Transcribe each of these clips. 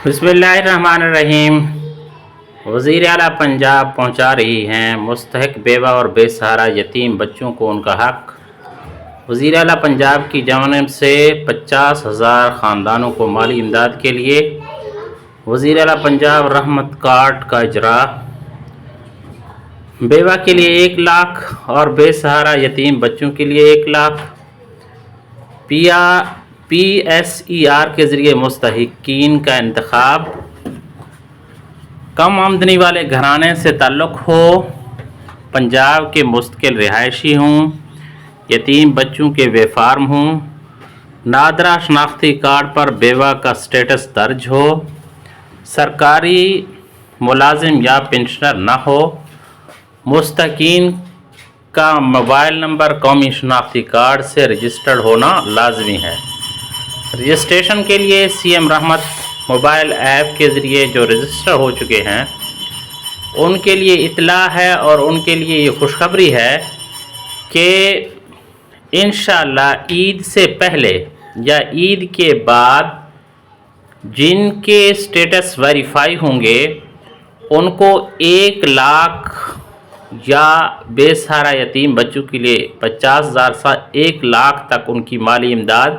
بسم اللہ الرحمن الرحیم۔ وزیر اعلیٰ پنجاب پہنچا رہی ہیں مستحق بیوہ اور بے سہارا یتیم بچوں کو ان کا حق۔ وزیر اعلیٰ پنجاب کی جانب سے 50,000 خاندانوں کو مالی امداد کے لیے وزیر اعلیٰ پنجاب رحمت کارڈ کا اجرا۔ بیوہ کے لیے 1 لاکھ اور بے سہارا یتیم بچوں کے لیے 1 لاکھ۔ PSER کے ذریعے مستحقین کا انتخاب۔ کم آمدنی والے گھرانے سے تعلق ہو، پنجاب کے مستقل رہائشی ہوں، یتیم بچوں کے وے فارم ہوں، نادرہ شناختی کارڈ پر بیوہ کا سٹیٹس درج ہو، سرکاری ملازم یا پنشنر نہ ہو، مستحقین کا موبائل نمبر قومی شناختی کارڈ سے رجسٹرڈ ہونا لازمی ہے۔ رجسٹریشن کے لیے CM رحمت موبائل ایپ کے ذریعے جو رجسٹر ہو چکے ہیں ان کے لیے اطلاع ہے اور ان کے لیے یہ خوشخبری ہے کہ انشاءاللہ عید سے پہلے یا عید کے بعد جن کے سٹیٹس ویریفائی ہوں گے ان کو 1 لاکھ یا بے سہارا یتیم بچوں کے لیے 50,000 سے 1 لاکھ تک ان کی مالی امداد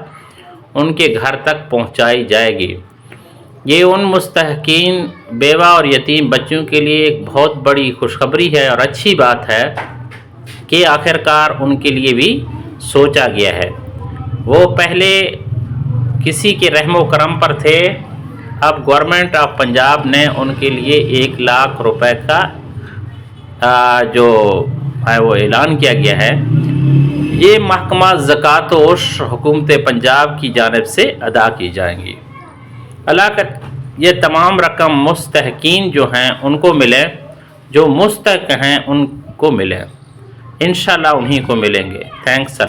ان کے گھر تک پہنچائی جائے گی۔ یہ ان مستحقین بیوہ اور یتیم بچوں کے لیے ایک بہت بڑی خوشخبری ہے اور اچھی بات ہے کہ آخرکار ان کے لیے بھی سوچا گیا ہے۔ وہ پہلے کسی کے رحم و کرم پر تھے، اب گورنمنٹ آف پنجاب نے ان کے لیے 1 لاکھ روپے کا جو ہے وہ اعلان کیا گیا ہے۔ یہ محکمہ زکوٰۃ و عشر حکومت پنجاب کی جانب سے ادا کی جائیں گی۔ اللہ کر یہ تمام رقم مستحقین جو ہیں ان کو ملے، جو مستحق ہیں ان کو ملے، انشاءاللہ انہی کو ملیں گے۔ تھینکس۔